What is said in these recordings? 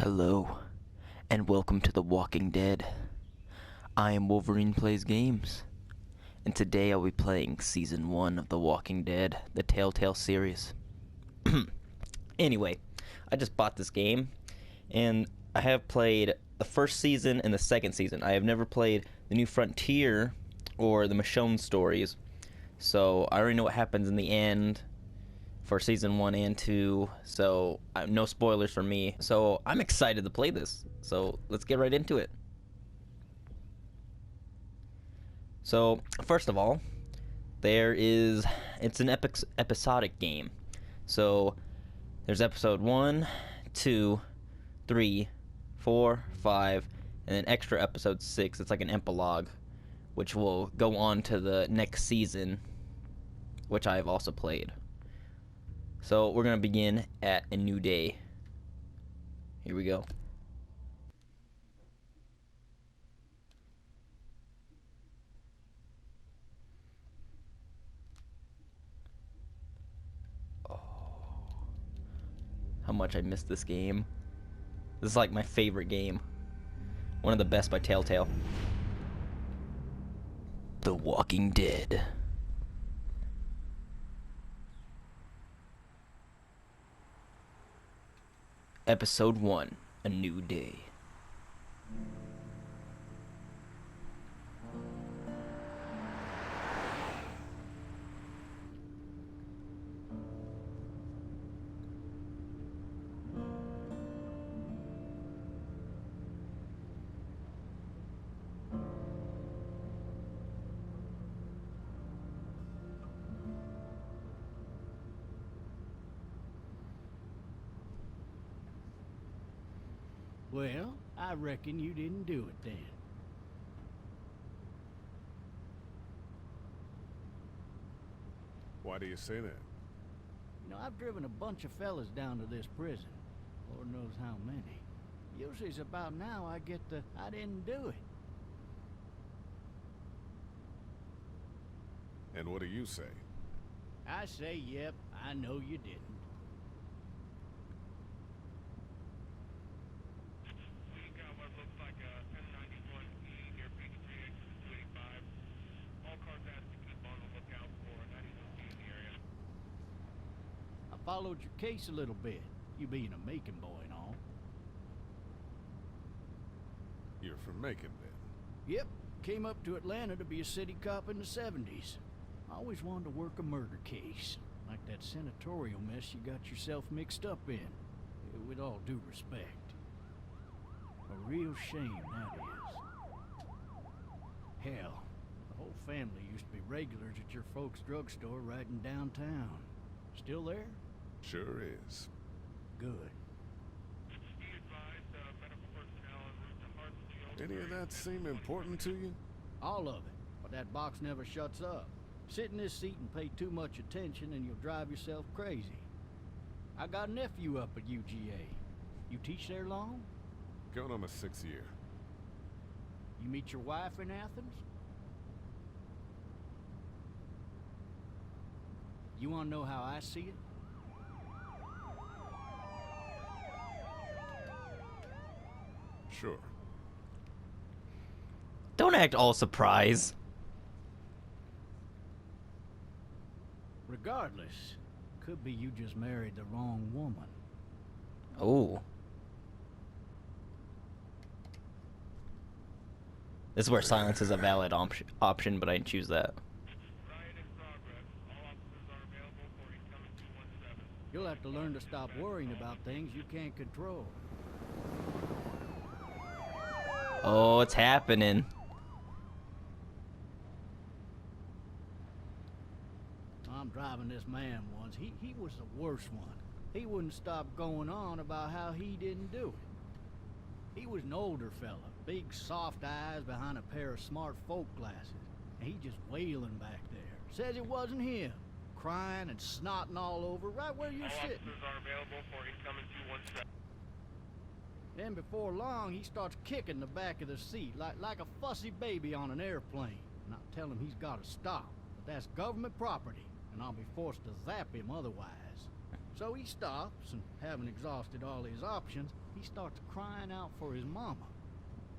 Hello, and welcome to The Walking Dead. I am Wolverine Plays Games, and today I'll be playing Season 1 of The Walking Dead, the Telltale series. Anyway, I just bought this game, and I have played the first season and the second season. I have never played the New Frontier or the Michonne stories, so I already know what happens in the end for season 1 and 2, so no spoilers for me. So I'm excited to play this, so let's get right into it. So first of all, it's an episodic game. So there's episode 1, 2, 3, 4, 5, and then extra episode 6. It's like an epilogue, which will go on to the next season, which I have also played. So we're going to begin at a new day. Here we go. Oh, how much I missed this game. This is like my favorite game. One of the best by Telltale. The Walking Dead. Episode 1, A New Day. Well, I reckon you didn't do it then. Why do you say that? You know, I've driven a bunch of fellas down to this prison. Lord knows how many. Usually it's about now I get the, I didn't do it. And what do you say? I say, yep, I know you didn't. We got what looks like a 1091E near Peach 285. All cars asked to keep on the lookout for 91E in the area. I followed your case a little bit, you being a Macon boy and all. You're from Macon, then? Yep, came up to Atlanta to be a city cop in the 70s. I always wanted to work a murder case, like that senatorial mess you got yourself mixed up in, with all due respect. A real shame, that is. Hell, the whole family used to be regulars at your folks' drugstore right in downtown. Still there? Sure is. Good. Be advised, medical personnel en route to Hartsfield. Any of that seem important to you? All of it, but that box never shuts up. Sit in this seat and pay too much attention and you'll drive yourself crazy. I got a nephew up at UGA. You teach there long? Going on my 6th year. You meet your wife in Athens? You want to know how I see it? Sure. Don't act all surprised. Regardless, could be you just married the wrong woman. Oh. This is where silence is a valid option, but I didn't choose that. Riot in progress. All officers are available for incoming 217. You'll have to learn to stop worrying about things you can't control. Oh, it's happening. I'm driving this man once. He was the worst one. He wouldn't stop going on about how he didn't do it. He was an older fella, big soft eyes behind a pair of smart folk glasses. And he just wailing back there. Says it wasn't him. Crying and snotting all over right where you're All sitting. officers are available for incoming 217. Then before long, he starts kicking the back of the seat like a fussy baby on an airplane. And I tell him he's got to stop. But that's government property, and I'll be forced to zap him otherwise. So he stops, and having exhausted all his options, he starts crying out for his mama.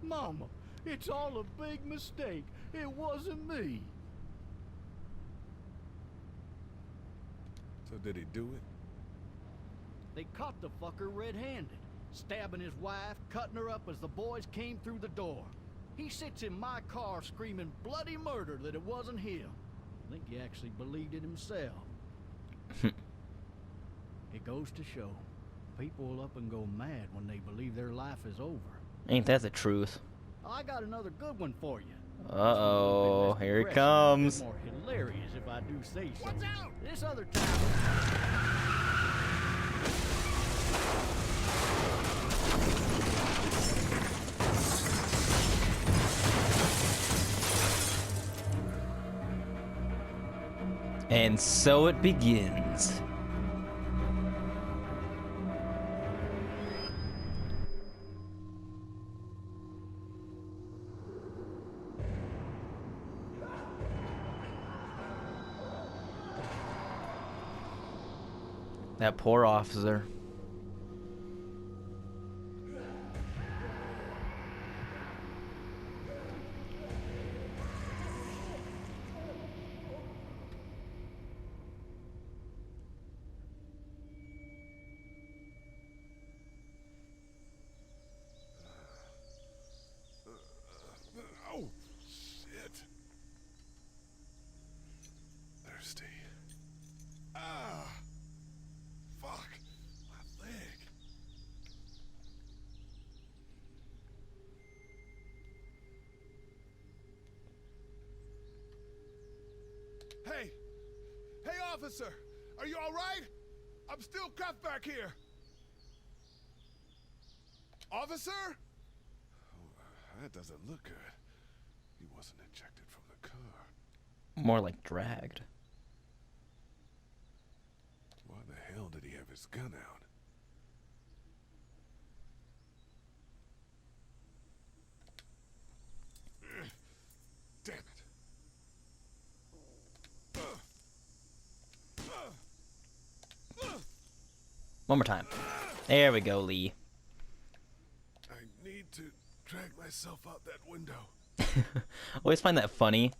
Mama, it's all a big mistake. It wasn't me. So did he do it? They caught the fucker red-handed, stabbing his wife, cutting her up as the boys came through the door. He sits in my car screaming bloody murder that it wasn't him. I think he actually believed it himself. It goes to show, people will up and go mad when they believe their life is over. Ain't that the truth? I got another good one for you. Uh-oh, here it comes. More hilarious if I do say so. Watch out! This other time. And so it begins. That poor officer. Oh, shit. Thirsty. Ah. Fuck. My leg. Hey! Hey, officer! Are you all right? I'm still cuffed back here. Officer? That doesn't look good. He wasn't ejected from the car. More like dragged. Why the hell did he have his gun out? Damn it. One more time. There we go, Lee. I need to drag myself out that window. I always find that funny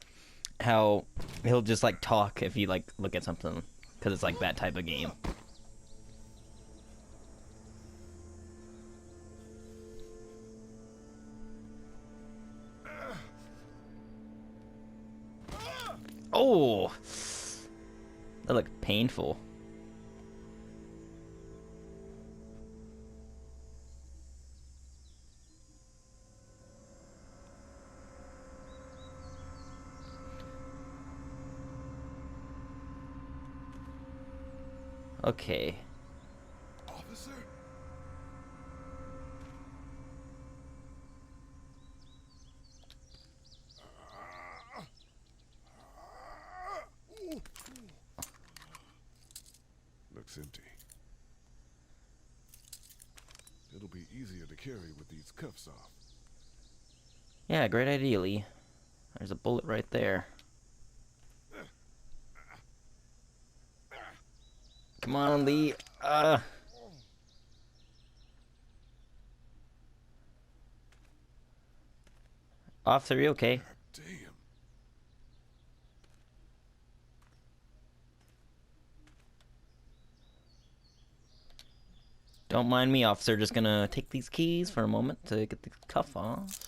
how he'll just like talk if you like look at something, because it's like that type of game. Oh, that looked painful. Okay. Officer? Looks empty. It'll be easier to carry with these cuffs off. Yeah, great idea, Lee. There's a bullet right there. Come on, Lee. Officer, you okay? Damn. Don't mind me, officer. Just gonna take these keys for a moment to get the cuff off.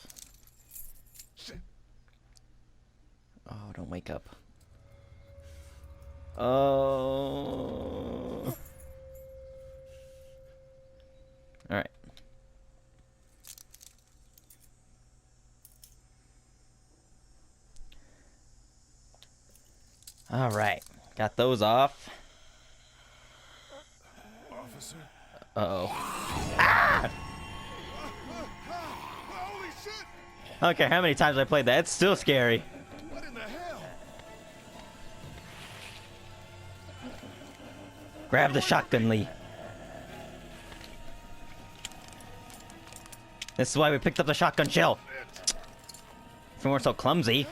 Shit. Oh, don't wake up. Oh. Alright. Alright. Got those off. Officer? Uh-oh. Ah! Holy shit! I don't care how many times I played that. It's still scary. What in the hell? Grab the shotgun, Lee. This is why we picked up the shotgun shell. If we weren't so clumsy.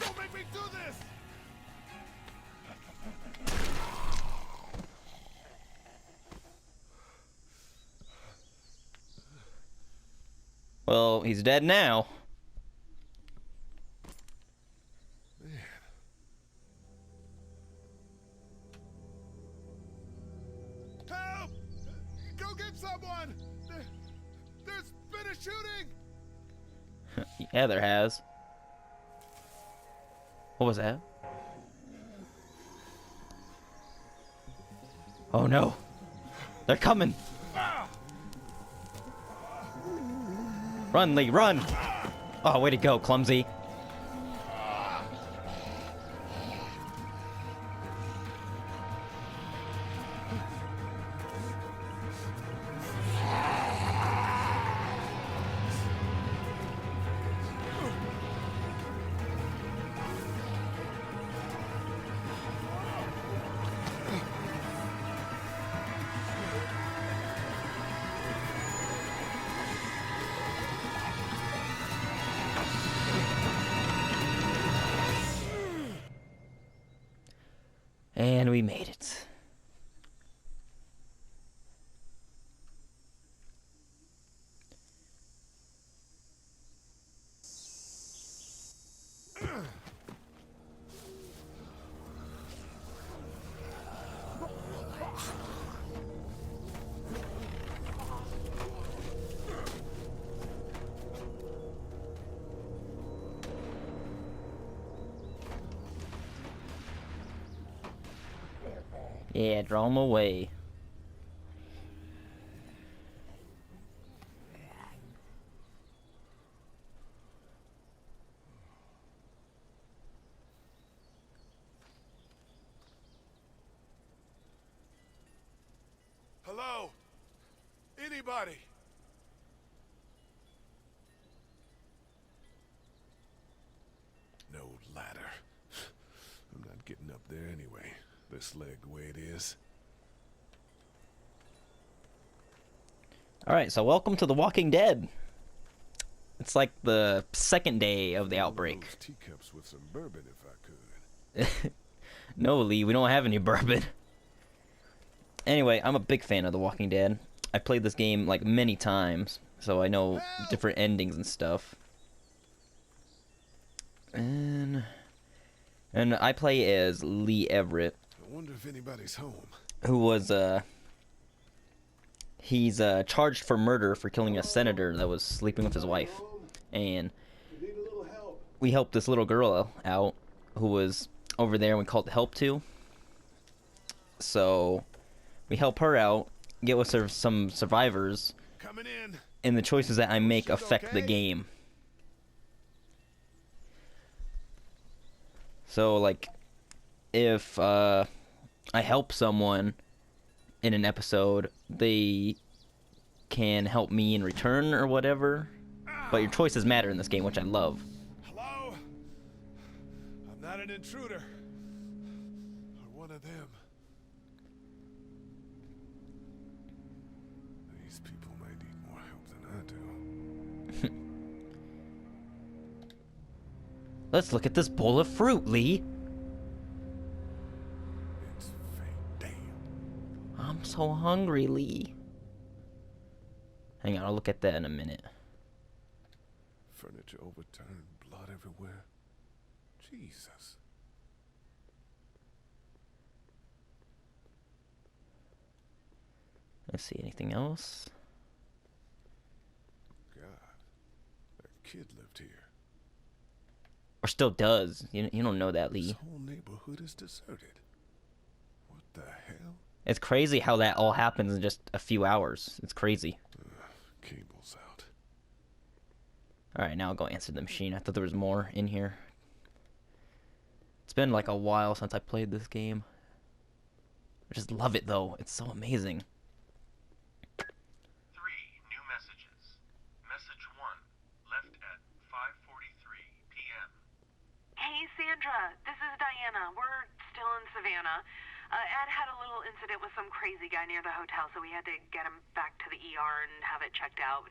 Don't make me do this! he's dead now. Help! Go get someone! There's been a shooting! Yeah, there has. What was that? Oh no. They're coming. Run, Lee, run! Oh, way to go, clumsy. And we made it. Yeah, draw him away. Hello? Anybody? No ladder. I'm not getting up there anyway. This leg the way it is. Alright, so welcome to The Walking Dead. It's like the second day of the outbreak. Those teacups with some bourbon if I could. No, Lee, we don't have any bourbon. Anyway, I'm a big fan of The Walking Dead. I played this game like many times, so I know different endings and stuff. And I play as Lee Everett, I wonder if anybody's home. who was he's charged for murder for killing a senator that was sleeping with his wife. And we helped this little girl out who was over there and we called help to. So we help her out, get with some survivors, Coming in. and the choices that I make affect the game. So, like, if I help someone in an episode, they can help me in return or whatever. But your choices matter in this game, which I love. Hello? I'm not an intruder. Or one of them. These people might need more help than I do. Let's look at this bowl of fruit, Lee. It's fake. Damn. I'm so hungry, Lee. Hang on, I'll look at that in a minute. Furniture overturned, blood everywhere. Jesus. Let's see, anything else? God. That kid lived here. Or still does. You don't know that, This Lee. whole neighborhood is deserted. What the hell? It's crazy how that all happens in just a few hours. It's crazy. Cable's out. Alright, now I'll go answer the machine. I thought there was more in here. It's been like a while since I played this game. I just love it though. It's so amazing. 3 new messages. Message 1, left at 5:43 p.m. Hey, Sandra. This is Diana. We're still in Savannah. Ed had a little incident with some crazy guy near the hotel, so we had to get him back to the ER and have it checked out.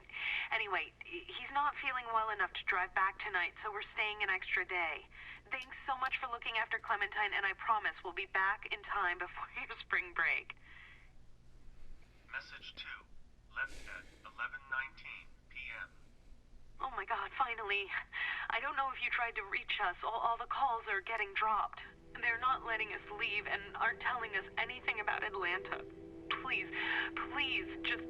Anyway, he's not feeling well enough to drive back tonight, so we're staying an extra day. Thanks so much for looking after Clementine, and I promise we'll be back in time before your spring break. Message 2, left at 11:19 p.m. Oh my God, finally. I don't know if you tried to reach us. All the calls are getting dropped. They're not letting us leave and aren't telling us anything about Atlanta. Please, please, just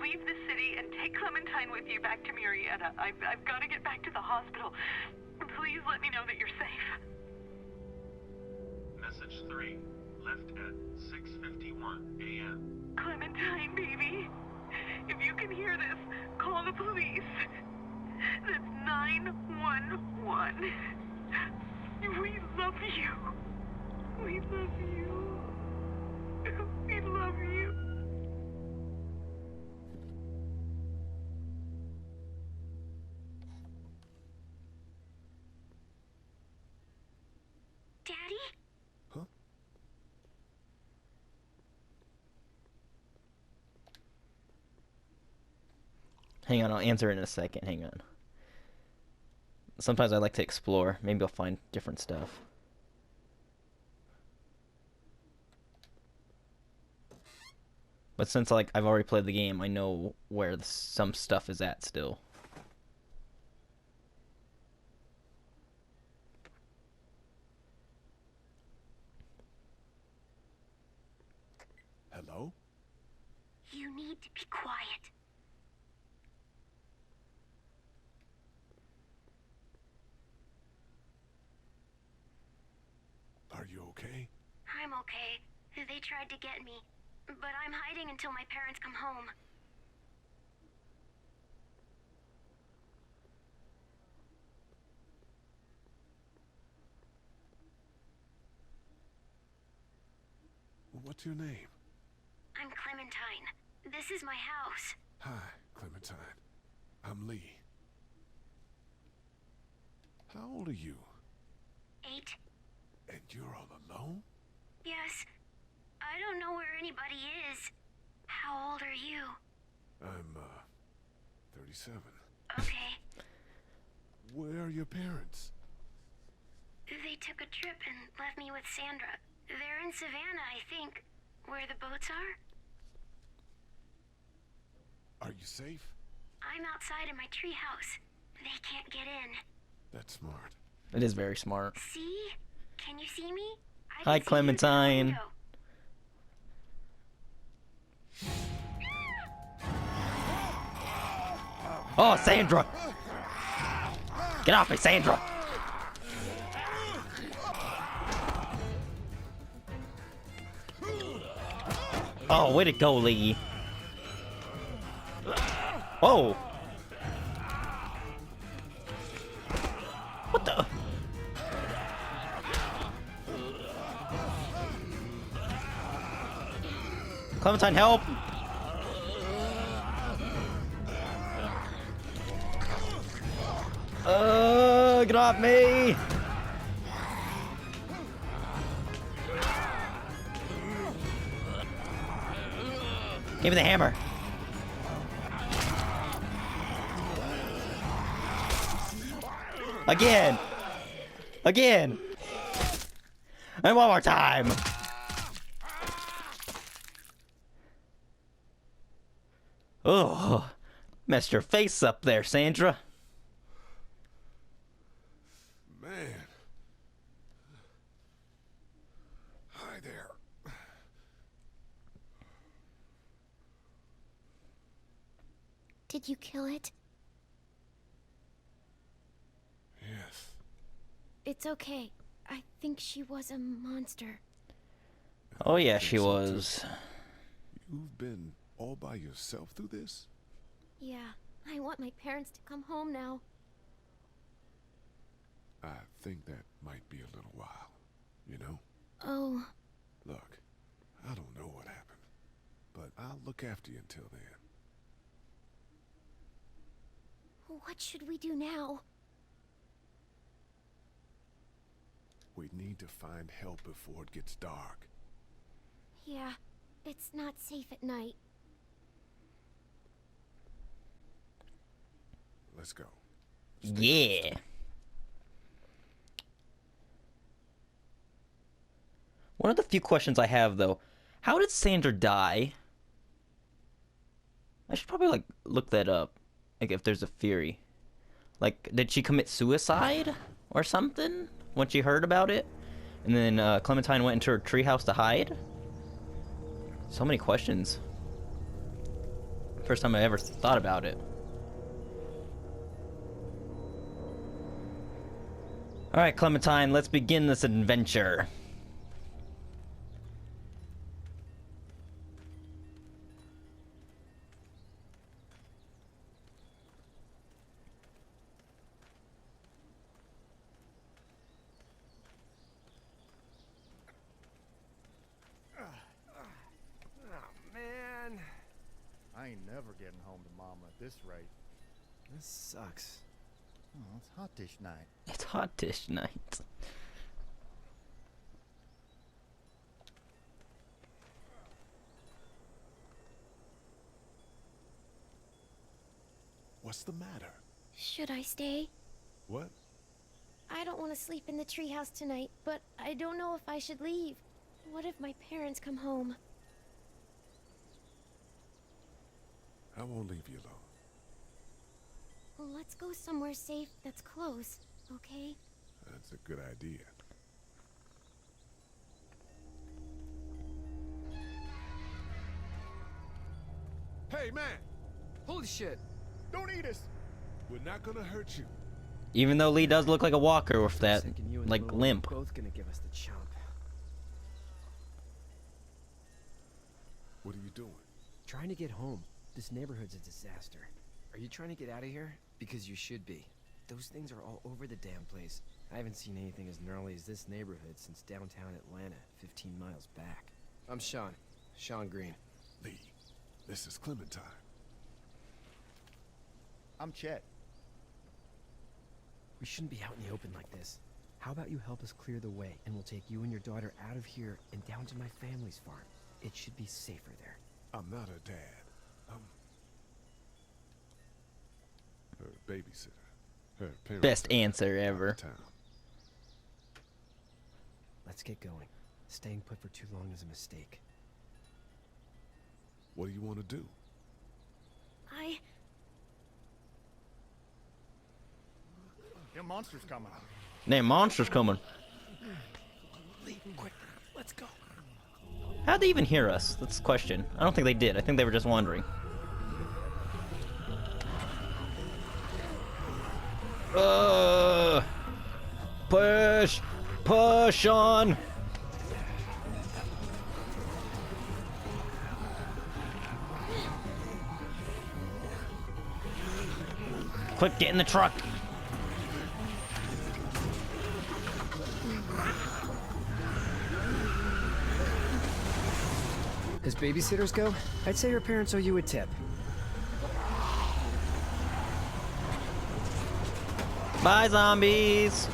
leave the city and take Clementine with you back to Murrieta. I've got to get back to the hospital. Please let me know that you're safe. Message 3, left at 6:51 a.m. Clementine, baby. If you can hear this, call the police. That's 911. We love you. We love you. We love you. Daddy? Huh? Hang on, I'll answer in a second. Hang on. Sometimes I like to explore. Maybe I'll find different stuff. But since like I've already played the game, I know where some stuff is at still. Hello? You need to be quiet. Are you okay? I'm okay. They tried to get me, but I'm hiding until my parents come home. What's your name? I'm Clementine. This is my house. Hi, Clementine. I'm Lee. How old are you? 8. And you're all alone? Yes. I don't know where anybody is. How old are you? I'm, 37. Okay. Where are your parents? They took a trip and left me with Sandra. They're in Savannah, I think. Where the boats are? Are you safe? I'm outside in my treehouse. They can't get in. That's smart. It is very smart. See? Can you see me? I Hi, can see you through the Clementine. window. Oh, Sandra! Get off me, Sandra! Oh, way to go, Lee. Whoa! What the? Clementine, help! Get off me! Give me the hammer. Again! Again! And one more time! Oh, messed your face up there, Sandra. Man. Hi there. Did you kill it? Yes. It's okay. I think she was a monster. Oh yeah, she was. You've been all by yourself through this? Yeah, I want my parents to come home now. I think that might be a little while, you know? Oh, Look, I don't know what happened, but I'll look after you until then. what should we do now? We need to find help before it gets dark. Yeah, it's not safe at night. Let's go. Yeah. One of the few questions I have, though, how did Sandra die? I should probably, like, look that up. Like, if there's a theory. Like, did she commit suicide or something when she heard about it? And then Clementine went into her treehouse to hide? So many questions. First time I ever thought about it. Alright, Clementine, let's begin this adventure. Man, I ain't never getting home to Mama at this rate. this sucks. Oh, it's hot dish night. It's hot dish night. What's the matter? Should I stay? What? I don't want to sleep in the treehouse tonight, but I don't know if I should leave. What if my parents come home? I won't leave you alone. Well, let's go somewhere safe that's close, okay? That's a good idea. Hey, man! Holy shit! Don't eat us! We're not gonna hurt you. Even though Lee does look like a walker with that, Thinking you and like, Lil limp. Both gonna give us the chomp. What are you doing? Trying to get home. This neighborhood's a disaster. Are you trying to get out of here? Because you should be. Those things are all over the damn place. I haven't seen anything as gnarly as this neighborhood since downtown Atlanta, 15 miles back. I'm Sean. Sean Green. Lee, this is Clementine. I'm Chet. We shouldn't be out in the open like this. How about you help us clear the way, and we'll take you and your daughter out of here and down to my family's farm. It should be safer there. I'm not her dad. I'm her babysitter. Her parents Best are answer out of ever. town. Let's get going. Staying put for too long is a mistake. What do you want to do? Them monsters coming. Damn, monsters coming. Lee, quick, let's go. How'd they even hear us? That's the question. I don't think they did. I think they were just wandering. Push! Push on! Quick, get in the truck! As babysitters go, I'd say her parents owe you a tip. Bye, zombies!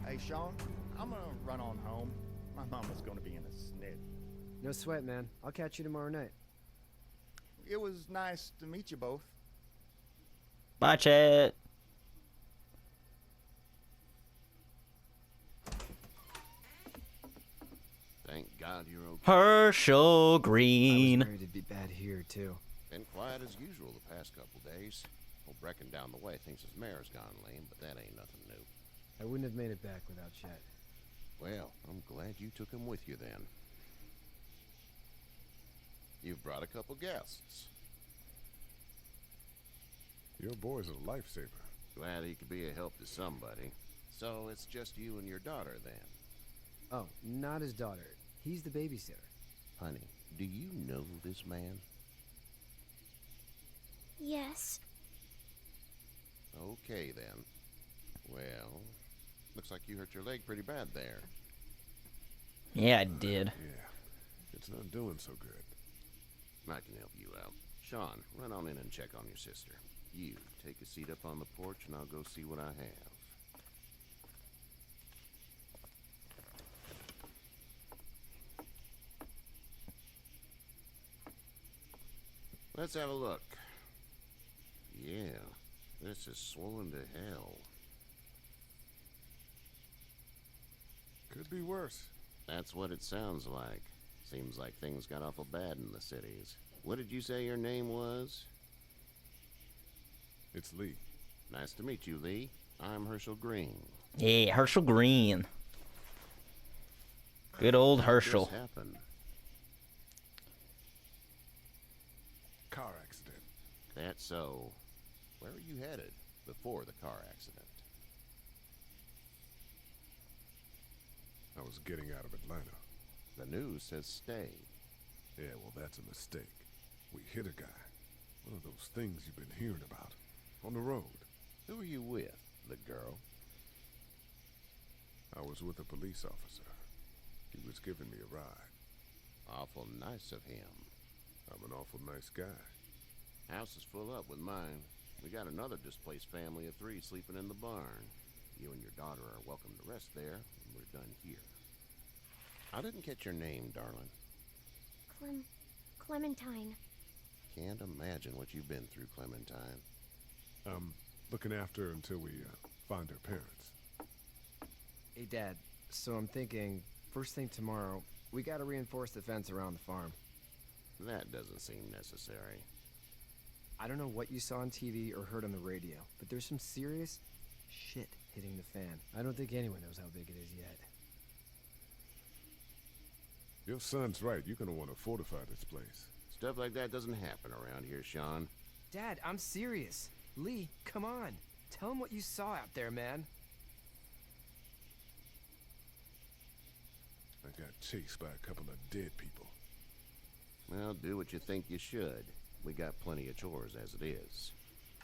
Hey, Sean, I'm gonna run on home. My mama's gonna be in a snit. No sweat, man. I'll catch you tomorrow night. It was nice to meet you both. Bye, Chet. Thank God you're okay. Herschel I was Green. worried it'd be bad here, too. Been quiet as usual the past couple days. Old Brecken down the way thinks his mare's gone lame, but that ain't nothing new. I wouldn't have made it back without Chet. Well, I'm glad you took him with you then. You've brought a couple guests. Your boy's a lifesaver. Glad he could be a help to somebody. So it's just you and your daughter then. Oh, not his daughter. He's the babysitter. Honey, do you know this man? Yes. Okay then. Looks like you hurt your leg pretty bad there. Yeah, I did. Yeah, it's not doing so good. I can help you out. Sean, run on in and check on your sister. You, take a seat up on the porch and I'll go see what I have. Let's have a look. Yeah, this is swollen to hell. Could be worse. That's what it sounds like. Seems like things got awful bad in the cities. What did you say your name was? It's Lee. Nice to meet you, Lee. I'm Herschel Green. Yeah, Herschel Green. Good old Herschel. What happened? Car accident. That's so. Where were you headed before the car accident? I was getting out of Atlanta. The news says stay. Yeah, well, that's a mistake. We hit a guy. One of those things you've been hearing about. On the road. Who were you with? The girl? I was with a police officer. He was giving me a ride. Awful nice of him. I'm an awful nice guy. House is full up with mine. We got another displaced family of 3 sleeping in the barn. You and your daughter are welcome to rest there when we're done here. I didn't get your name, darling. Clementine. Can't imagine what you've been through, Clementine. I'm looking after her until we find her parents. Hey, Dad. So I'm thinking, first thing tomorrow, we gotta reinforce the fence around the farm. That doesn't seem necessary. I don't know what you saw on TV or heard on the radio, but there's some serious shit hitting the fan. I don't think anyone knows how big it is yet. Your son's right. You're gonna want to fortify this place. Stuff like that doesn't happen around here, Sean. Dad, I'm serious. Lee, come on. Tell him what you saw out there, man. I got chased by a couple of dead people. Well, do what you think you should. We got plenty of chores as it is.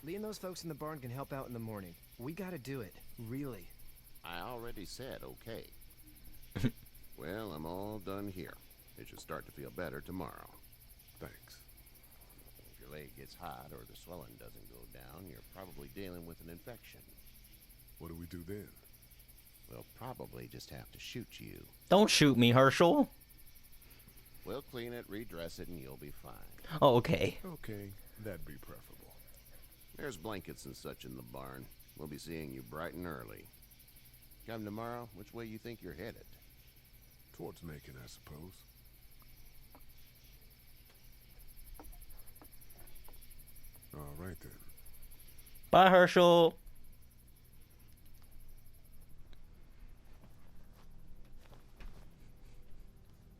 Lee and those folks in the barn can help out in the morning. We gotta do it. Really. I already said okay. Well, I'm all done here. It should start to feel better tomorrow. Thanks. If your leg gets hot or the swelling doesn't go down, you're probably dealing with an infection. What do we do then? We'll probably just have to shoot you. Don't shoot me, Herschel. We'll clean it, redress it, and you'll be fine. Oh, okay. Okay, that'd be preferable. There's blankets and such in the barn. We'll be seeing you bright and early. Come tomorrow, which way you think you're headed? Towards Macon, I suppose. All right, then. Bye, Herschel.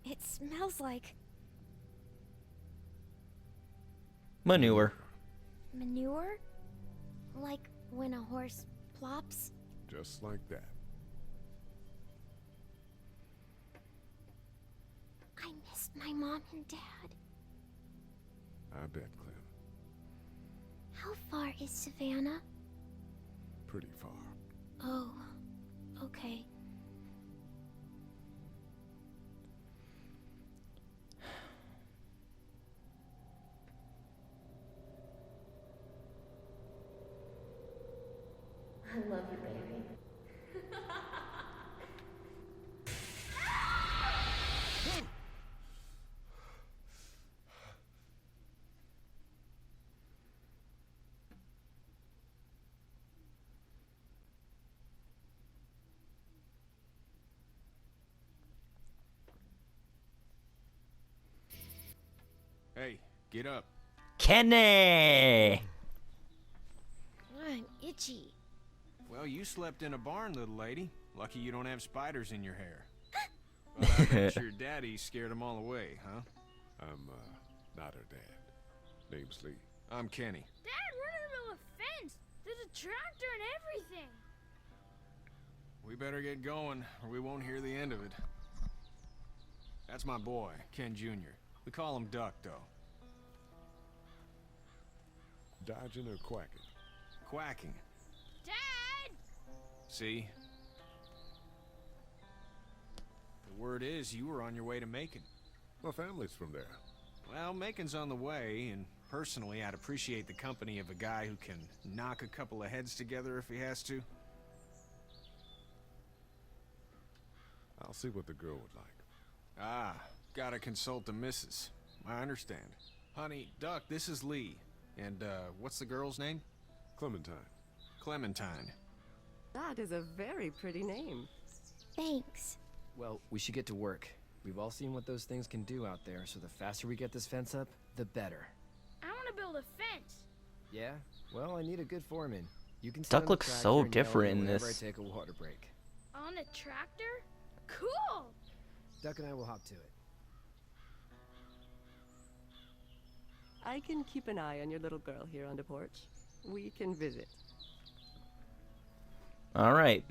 It smells like Manure. manure? Like when a horse plops? Just like that. I missed my mom and dad. I bet, Clem. How far is Savannah? Pretty far. Oh, okay. I love you, baby. Hey, get up. Kenny! I'm itchy. Well, you slept in a barn, little lady. Lucky you don't have spiders in your hair. Well, I bet your daddy scared them all away, huh? I'm, not her dad. Name's Lee. I'm Kenny. Dad, we're in the middle of a fence. There's a tractor and everything. We better get going, or we won't hear the end of it. That's my boy, Ken Jr. We call him Duck, though. Dodging or quacking? Quacking. Dad! See? The word is you were on your way to Macon. My family's from there. Well, Macon's on the way, and personally, I'd appreciate the company of a guy who can knock a couple of heads together if he has to. I'll see what the girl would like. Ah, gotta consult the missus. I understand. Honey, Duck, this is Lee. And, what's the girl's name? Clementine. Clementine. That is a very pretty name. Thanks. Well, we should get to work. We've all seen what those things can do out there, so the faster we get this fence up, the better. I want to build a fence. Yeah? Well, I need a good foreman. You can sit Duck on the looks tractor so and yell different at me in whenever this. I take a water break. On a tractor? Cool! Duck and I will hop to it. I can keep an eye on your little girl here on the porch. We can visit. Alright.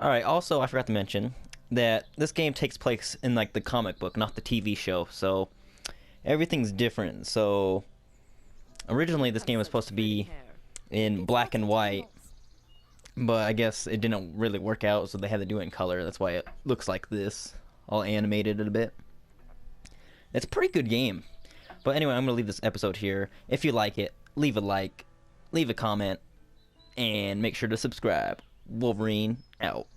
Alright, also, I forgot to mention that this game takes place in, like, the comic book, not the TV show, so everything's different. So, originally this game was supposed to be in black and white, but I guess it didn't really work out, so they had to do it in color. That's why it looks like this, all animated a bit. It's a pretty good game. But anyway, I'm going to leave this episode here. If you like it, leave a like, leave a comment, and make sure to subscribe. Wolverine out.